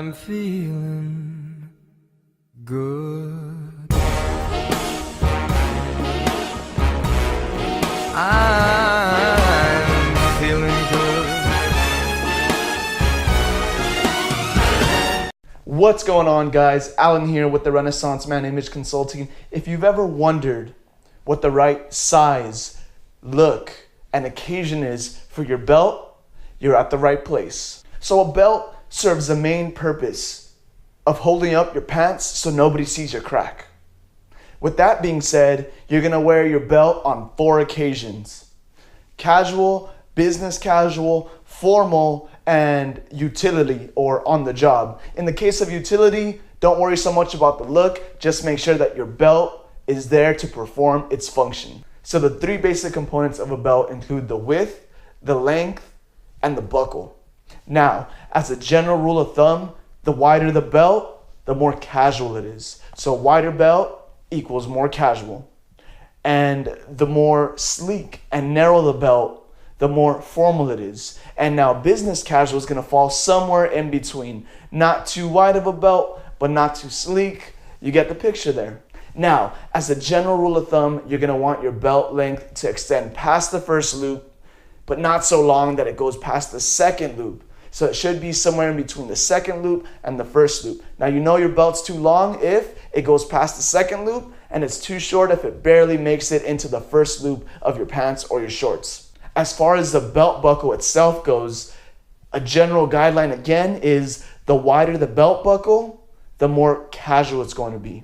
I'm feeling good. I'm feeling good. What's going on, guys? Alan here with the Renaissance Man Image Consulting. If you've ever wondered what the right size, look, and occasion is for your belt, you're at the right place. So a belt serves the main purpose of holding up your pants so nobody sees your crack. With that being said, you're gonna wear your belt on 4 occasions: casual, business casual, formal, and utility or on the job. In the case of utility, don't worry so much about the look, just make sure that your belt is there to perform its function. So the 3 basic components of a belt include the width, the length, and the buckle. Now, as a general rule of thumb, the wider the belt, the more casual it is. So wider belt equals more casual. And the more sleek and narrow the belt, the more formal it is. And now business casual is gonna fall somewhere in between. Not too wide of a belt, but not too sleek. You get the picture there. Now, as a general rule of thumb, you're gonna want your belt length to extend past the first loop, but not so long that it goes past the second loop. So it should be somewhere in between the second loop and the first loop. Now you know your belt's too long if it goes past the second loop, and it's too short if it barely makes it into the first loop of your pants or your shorts. As far as the belt buckle itself goes, a general guideline again is the wider the belt buckle, the more casual it's going to be.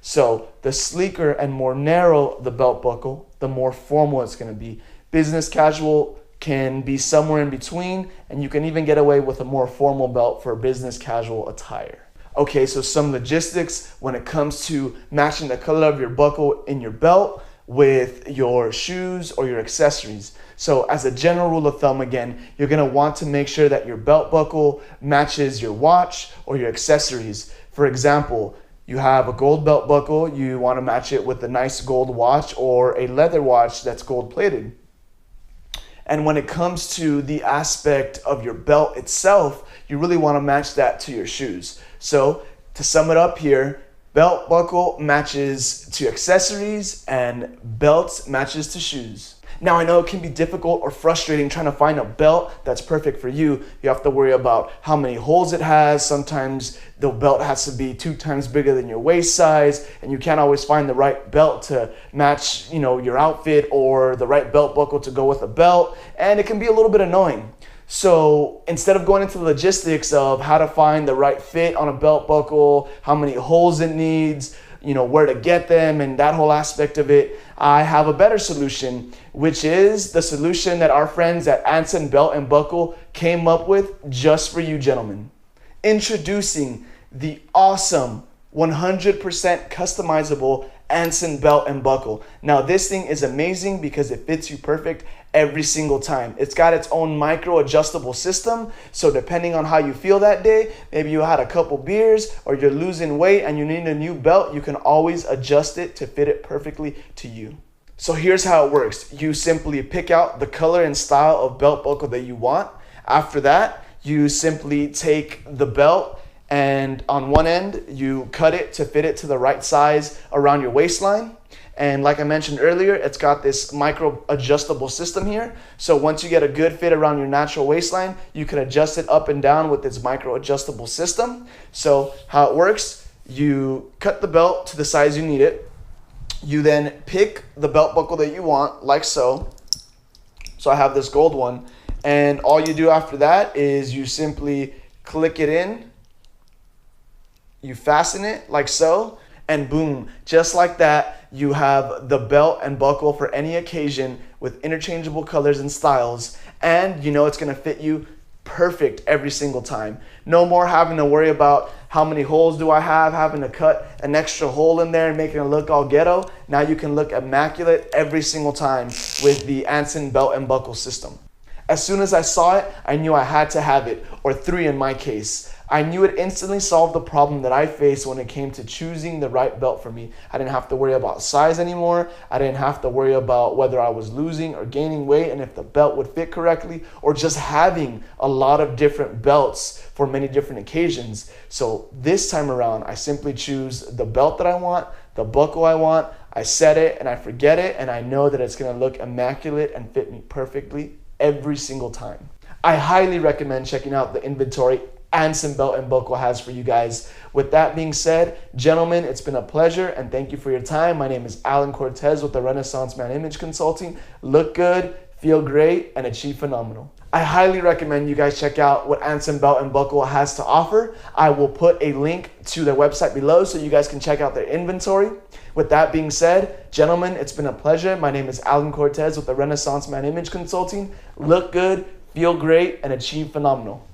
So the sleeker and more narrow the belt buckle, the more formal it's going to be. Business casual can be somewhere in between, and you can even get away with a more formal belt for business casual attire. Okay, so some logistics when it comes to matching the color of your buckle in your belt with your shoes or your accessories. So as a general rule of thumb, again, you're gonna want to make sure that your belt buckle matches your watch or your accessories. For example, you have a gold belt buckle, you wanna match it with a nice gold watch or a leather watch that's gold plated. And when it comes to the aspect of your belt itself, you really wanna match that to your shoes. So to sum it up here, belt buckle matches to accessories and belt matches to shoes. Now I know it can be difficult or frustrating trying to find a belt that's perfect for you. You have to worry about how many holes it has. Sometimes the belt has to be 2 times bigger than your waist size, and you can't always find the right belt to match, your outfit, or the right belt buckle to go with a belt, and it can be a little bit annoying. So instead of going into the logistics of how to find the right fit on a belt buckle, how many holes it needs, where to get them, and that whole aspect of it, I have a better solution, which is the solution that our friends at Anson Belt and Buckle came up with just for you gentlemen. Introducing the awesome 100% customizable Anson Belt and Buckle. Now this thing is amazing because it fits you perfect every single time. It's got its own micro adjustable system, so depending on how you feel that day, maybe you had a couple beers or you're losing weight and you need a new belt, you can always adjust it to fit it perfectly to you. So here's how it works. You simply pick out the color and style of belt buckle that you want. After that, you simply take the belt, and on one end, you cut it to fit it to the right size around your waistline. And like I mentioned earlier, it's got this micro adjustable system here. So once you get a good fit around your natural waistline, you can adjust it up and down with this micro adjustable system. So how it works, you cut the belt to the size you need it. You then pick the belt buckle that you want, like so. So I have this gold one. And all you do after that is you simply click it in. You fasten it like so, and boom, just like that, you have the belt and buckle for any occasion with interchangeable colors and styles, and it's gonna fit you perfect every single time. No more having to worry about how many holes do I have, having to cut an extra hole in there and making it look all ghetto. Now you can look immaculate every single time with the Anson Belt and Buckle system. As soon as I saw it, I knew I had to have it, or 3 in my case. I knew it instantly solved the problem that I faced when it came to choosing the right belt for me. I didn't have to worry about size anymore. I didn't have to worry about whether I was losing or gaining weight and if the belt would fit correctly, or just having a lot of different belts for many different occasions. So this time around, I simply choose the belt that I want, the buckle I want, I set it and I forget it, and I know that it's gonna look immaculate and fit me perfectly every single time. I highly recommend checking out the inventory Anson belt and buckle has for you guys. With that being said, gentlemen, it's been a pleasure and thank you for your time. My name is Alan Cortez with the Renaissance Man Image Consulting. Look good, feel great, and achieve phenomenal. I highly recommend you guys check out what Anson belt and buckle has to offer. I will put a link to their website below so you guys can check out their inventory. With that being said, gentlemen, it's been a pleasure. My name is Alan Cortez with the Renaissance Man Image Consulting. Look good, feel great, and achieve phenomenal.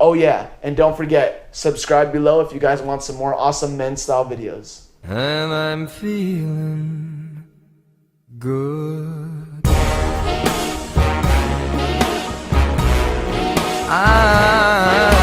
Oh yeah, and don't forget, subscribe below if you guys want some more awesome men's style videos. And I'm feeling good. I